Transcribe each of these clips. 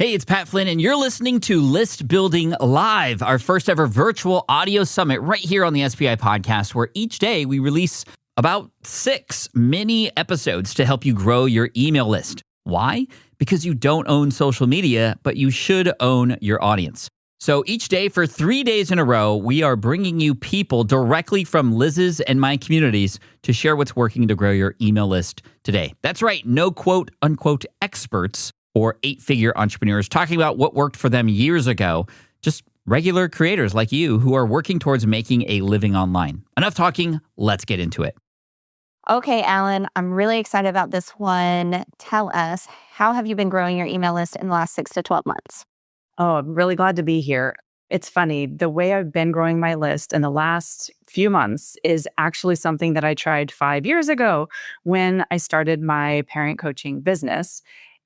Hey, it's Pat Flynn, and you're listening to List Building Live, our first ever virtual audio summit right here on the SPI podcast, where each day we release about 6 mini episodes to help you grow your email list. Why? Because you don't own social media, but you should own your audience. So each day for 3 days in a row, we are bringing you people directly from Liz's and my communities to share what's working to grow your email list today. That's right, no quote unquote experts or 8-figure entrepreneurs talking about what worked for them years ago. Just regular creators like you who are working towards making a living online. Enough talking, let's get into it. Okay, Allyn, I'm really excited about this one. Tell us, how have you been growing your email list in the last 6 to 12 months? Oh, I'm really glad to be here. It's funny, the way I've been growing my list in the last few months is actually something that I tried 5 years ago when I started my parent coaching business.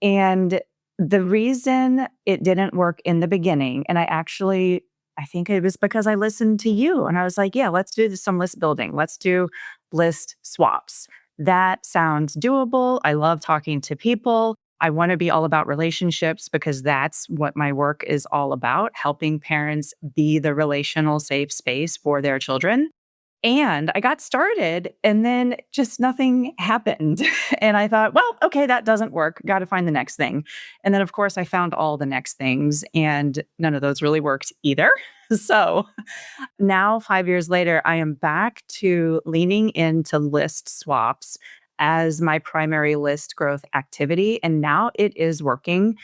And the reason it didn't work in the beginning, and I think it was because I listened to you and I was like, yeah, let's do some list building. Let's do list swaps. That sounds doable. I love talking to people. I want to be all about relationships because that's what my work is all about, helping parents be the relational safe space for their children. And I got started and then just nothing happened. And I thought, well, okay, that doesn't work. Got to find the next thing. And then, of course, I found all the next things and none of those really worked either. So now, 5 years later, I am back to leaning into list swaps as my primary list growth activity. And now it is working.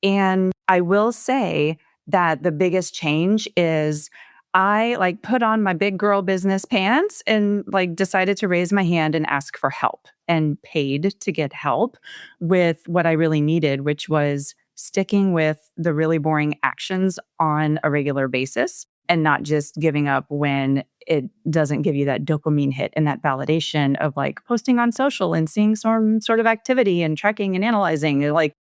And I will say that the biggest change is I put on my big girl business pants and decided to raise my hand and ask for help and paid to get help with what I really needed, which was sticking with the really boring actions on a regular basis and not just giving up when it doesn't give you that dopamine hit and that validation of posting on social and seeing some sort of activity and tracking and analyzing.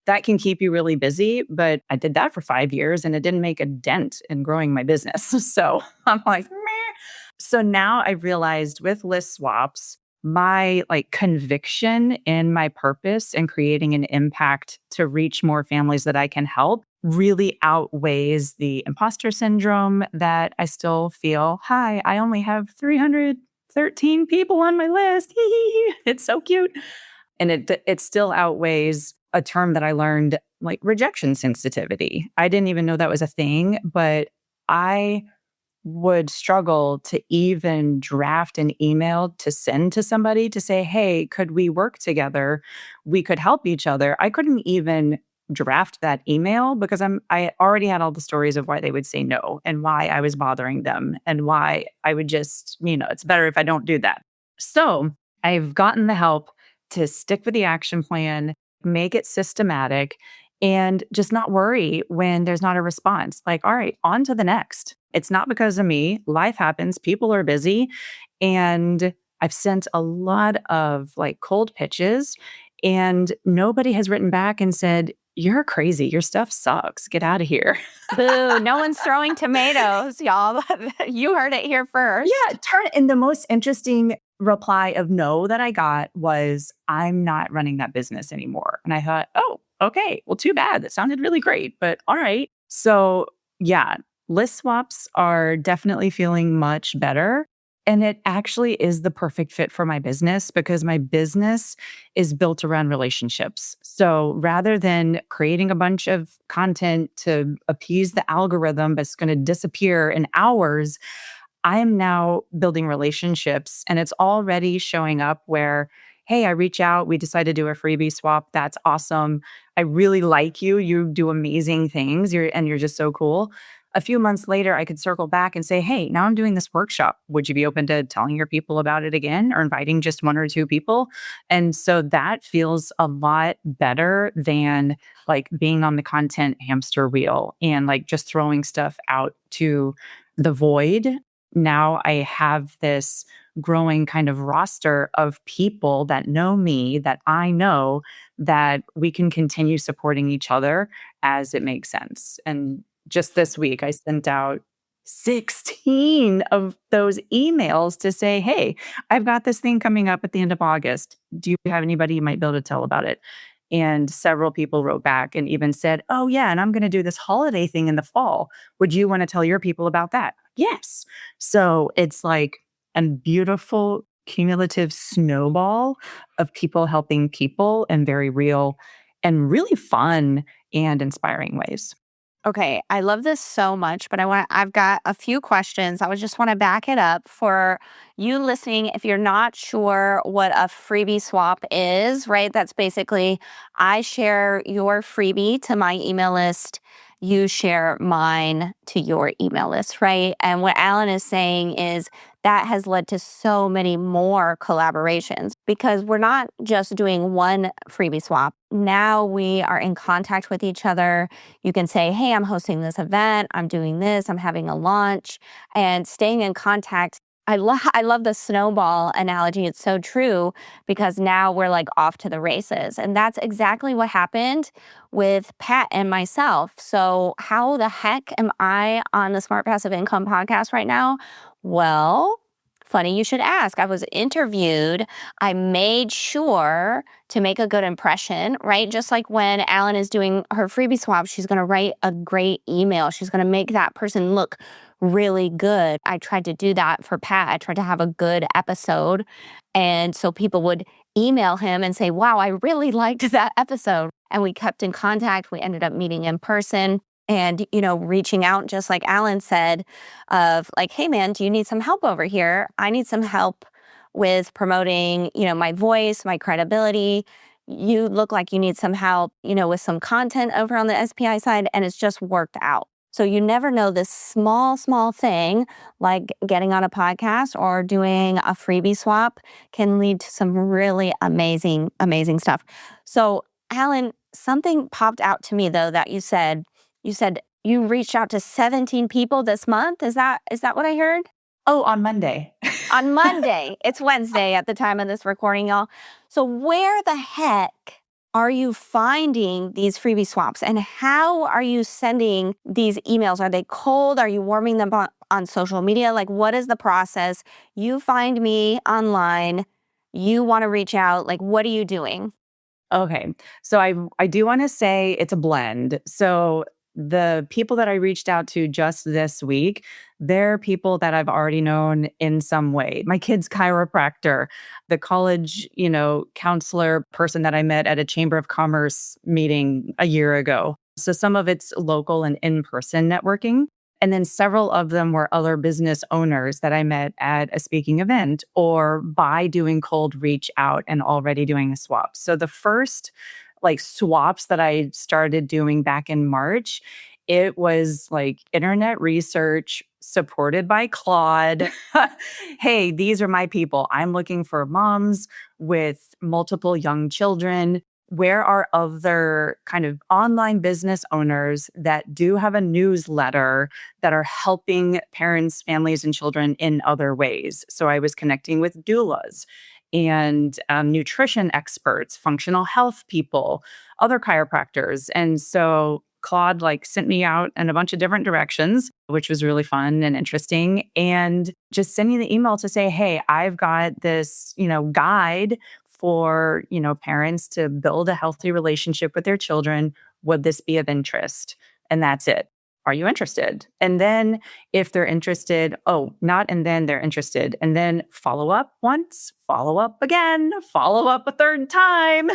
That can keep you really busy. But I did that for 5 years and it didn't make a dent in growing my business. So I'm like, meh. So now I realized with list swaps, my conviction in my purpose and creating an impact to reach more families that I can help really outweighs the imposter syndrome that I still feel. Hi, I only have 313 people on my list. It's so cute. And it still outweighs a term that I learned, like rejection sensitivity. I didn't even know that was a thing, but I would struggle to even draft an email to send to somebody to say, hey, could we work together? We could help each other. I couldn't even draft that email because I already had all the stories of why they would say no and why I was bothering them and why I would just, it's better if I don't do that. So I've gotten the help to stick with the action plan, make it systematic, and just not worry when there's not a response. All right, on to the next. It's not because of me. Life happens. People are busy. And I've sent a lot of cold pitches and nobody has written back and said, you're crazy. Your stuff sucks. Get out of here. Boo, no one's throwing tomatoes, y'all. You heard it here first. Yeah, and the most interesting reply of no that I got was, I'm not running that business anymore. And I thought, oh, okay, well, too bad. That sounded really great, but all right. So yeah, list swaps are definitely feeling much better. And it actually is the perfect fit for my business because my business is built around relationships. So rather than creating a bunch of content to appease the algorithm that's going to disappear in hours, I am now building relationships and it's already showing up where, hey, I reach out, we decide to do a freebie swap. That's awesome. I really like you. You do amazing things. You're just so cool. A few months later, I could circle back and say, hey, now I'm doing this workshop. Would you be open to telling your people about it again or inviting just 1 or 2 people? And so that feels a lot better than being on the content hamster wheel and just throwing stuff out to the void. Now I have this growing kind of roster of people that know me, that I know, that we can continue supporting each other as it makes sense. And just this week, I sent out 16 of those emails to say, hey, I've got this thing coming up at the end of August. Do you have anybody you might be able to tell about it? And several people wrote back and even said, "Oh, yeah, and I'm going to do this holiday thing in the fall. Would you want to tell your people about that?" Yes. So it's like a beautiful cumulative snowball of people helping people in very real and really fun and inspiring ways. Okay, I love this so much, but I've got a few questions. I would just want to back it up for you listening. If you're not sure what a freebie swap is, right? That's basically I share your freebie to my email list, you share mine to your email list, right? And what Allyn is saying is that has led to so many more collaborations because we're not just doing one freebie swap. Now we are in contact with each other. You can say, "Hey, I'm hosting this event. I'm doing this. I'm having a launch," and staying in contact. I love the snowball analogy. It's so true because now we're like off to the races. And that's exactly what happened with Pat and myself. So, how the heck am I on the Smart Passive Income podcast right now? Well, funny you should ask. I was interviewed. I made sure to make a good impression, right? Just like when Allyn is doing her freebie swap, she's going to write a great email. She's going to make that person look really good. I tried to do that for Pat. I tried to have a good episode. And so people would email him and say, "Wow, I really liked that episode." And we kept in contact. We ended up meeting in person and, reaching out, just like Allyn said, of like, "Hey, man, do you need some help over here? I need some help with promoting, my voice, my credibility. You look like you need some help, with some content over on the SPI side." And it's just worked out. So you never know, this small thing like getting on a podcast or doing a freebie swap can lead to some really amazing stuff. So, Allyn, something popped out to me though that you said you reached out to 17 people this month. Is that what I heard? Oh, on Monday. On Monday. It's Wednesday at the time of this recording, y'all. So where the heck are you finding these freebie swaps and how are you sending these emails? Are they cold? Are you warming them on social media? Like, what is the process? You find me online. You want to reach out. Like, what are you doing? Okay. So I do want to say it's a blend. So the people that I reached out to just this week, they're people that I've already known in some way. My kid's chiropractor, the college, counselor person that I met at a Chamber of Commerce meeting a year ago. So some of it's local and in-person networking. And then several of them were other business owners that I met at a speaking event or by doing cold reach out and already doing a swap. So the first like swaps that I started doing back in March, it was like internet research supported by Claude. Hey, these are my people. I'm looking for moms with multiple young children. Where are other kind of online business owners that do have a newsletter that are helping parents, families, and children in other ways? So I was connecting with doulas and nutrition experts, functional health people, other chiropractors. And so Claude like sent me out in a bunch of different directions, which was really fun and interesting. And just sending the email to say, "Hey, I've got this, guide for, parents to build a healthy relationship with their children. Would this be of interest?" And that's it. Are you interested? And then if they're interested, oh, not and then they're interested. And then follow up once, follow up again, follow up a third time.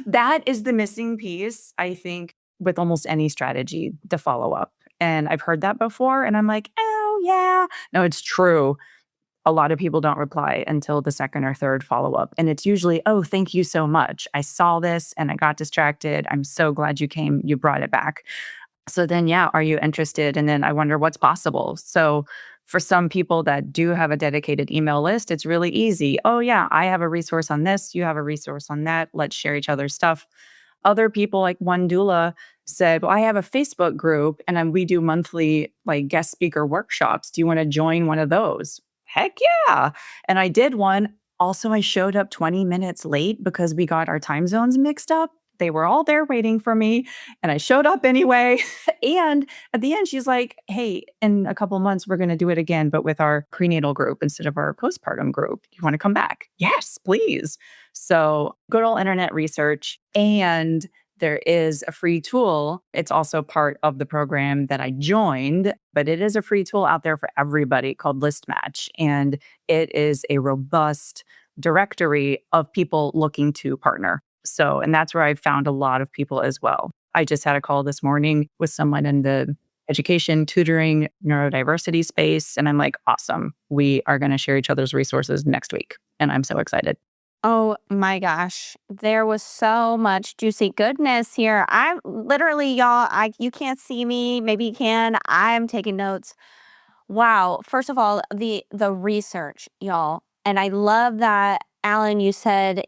That is the missing piece, I think, with almost any strategy, the follow up. And I've heard that before. And I'm like, oh, yeah. No, it's true. A lot of people don't reply until the second or third follow up. And it's usually, "Oh, thank you so much. I saw this and I got distracted. I'm so glad you came. You brought it back." So then, yeah, are you interested? And then I wonder what's possible. So for some people that do have a dedicated email list, it's really easy. "Oh, yeah, I have a resource on this. You have a resource on that. Let's share each other's stuff." Other people, like one doula said, "Well, I have a Facebook group and we do monthly like guest speaker workshops. Do you want to join one of those?" Heck yeah. And I did one. Also, I showed up 20 minutes late because we got our time zones mixed up. They were all there waiting for me, and I showed up anyway. And at the end, she's like, hey, in a couple of months, we're going to do it again, but with our prenatal group instead of our postpartum group. You want to come back? Yes, please. So good old internet research. And there is a free tool. It's also part of the program that I joined, but it is a free tool out there for everybody called List Match. And it is a robust directory of people looking to partner. So, and that's where I found a lot of people as well. I just had a call this morning with someone in the education, tutoring, neurodiversity space. And I'm like, awesome. We are going to share each other's resources next week. And I'm so excited. Oh my gosh, there was so much juicy goodness here. I'm literally, y'all, you can't see me, maybe you can. I'm taking notes. Wow. First of all, the research, y'all. And I love that, Allyn, you said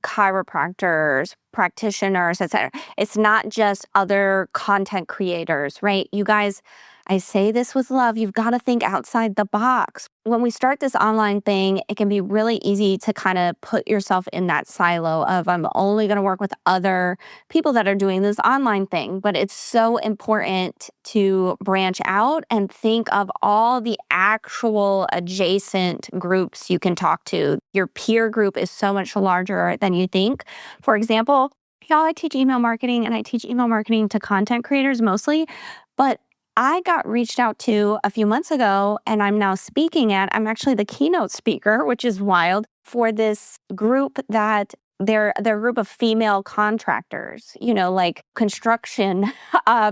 chiropractors, practitioners, etc. It's not just other content creators, right? You guys, I say this with love. You've got to think outside the box. When we start this online thing, it can be really easy to kind of put yourself in that silo of I'm only going to work with other people that are doing this online thing. But it's so important to branch out and think of all the actual adjacent groups you can talk to. Your peer group is so much larger than you think. For example, y'all, I teach email marketing, and I teach email marketing to content creators mostly, but I got reached out to a few months ago, and I'm now speaking at, I'm actually the keynote speaker, which is wild, for this group that they're a group of female contractors, like construction,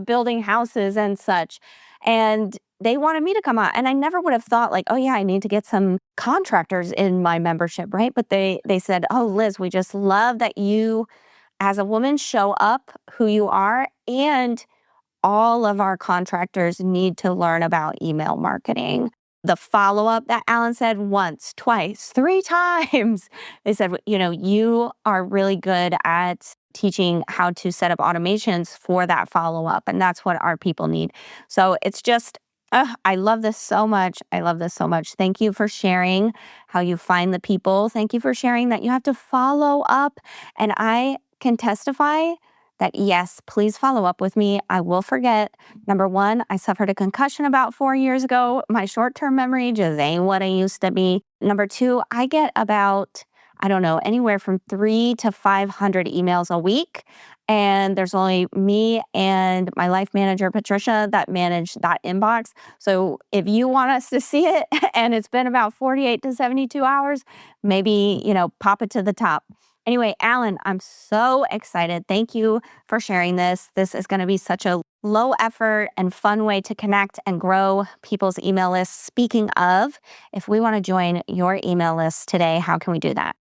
building houses and such. And they wanted me to come out. And I never would have thought like, oh yeah, I need to get some contractors in my membership, right? But they said, oh, Liz, we just love that you as a woman show up who you are, and all of our contractors need to learn about email marketing. The follow-up that Allyn said once, twice, 3 times. They said, you are really good at teaching how to set up automations for that follow-up. And that's what our people need. So it's just, I love this so much. I love this so much. Thank you for sharing how you find the people. Thank you for sharing that you have to follow up. And I can testify that yes, please follow up with me. I will forget. Number one, I suffered a concussion about 4 years ago. My short-term memory just ain't what it used to be. Number two, I get about, anywhere from 300 to 500 emails a week. And there's only me and my life manager, Patricia, that manage that inbox. So if you want us to see it and it's been about 48 to 72 hours, maybe, pop it to the top. Anyway, Allyn, I'm so excited. Thank you for sharing this. This is going to be such a low effort and fun way to connect and grow people's email lists. Speaking of, if we want to join your email list today, how can we do that?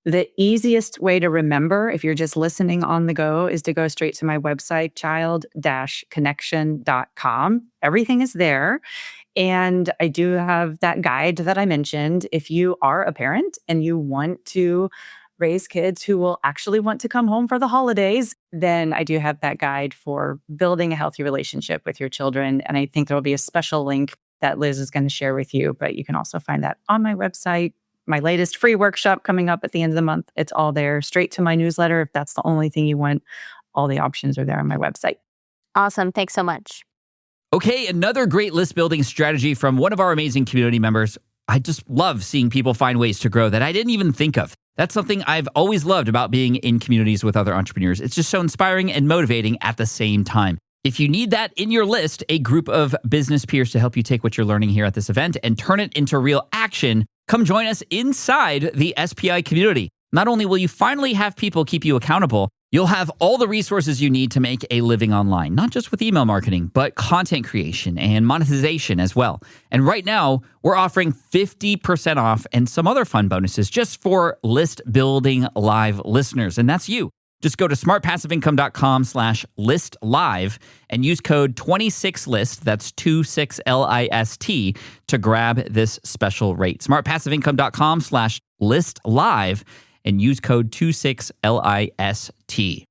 The easiest way to remember, if you're just listening on the go, is to go straight to my website, child-connection.com. Everything is there. And I do have that guide that I mentioned. If you are a parent and you want to raise kids who will actually want to come home for the holidays, then I do have that guide for building a healthy relationship with your children. And I think there will be a special link that Liz is going to share with you, but you can also find that on my website. My latest free workshop coming up at the end of the month. It's all there, straight to my newsletter. If that's the only thing you want, all the options are there on my website. Awesome. Thanks so much. Okay, another great list building strategy from one of our amazing community members. I just love seeing people find ways to grow that I didn't even think of. That's something I've always loved about being in communities with other entrepreneurs. It's just so inspiring and motivating at the same time. If you need that in your list, a group of business peers to help you take what you're learning here at this event and turn it into real action, come join us inside the SPI community. Not only will you finally have people keep you accountable, you'll have all the resources you need to make a living online, not just with email marketing, but content creation and monetization as well. And right now, we're offering 50% off and some other fun bonuses just for List Building Live listeners. And that's you. Just go to smartpassiveincome.com/list live and use code 26list, that's 26LIST, to grab this special rate. Smartpassiveincome.com/list live and use code 26LIST.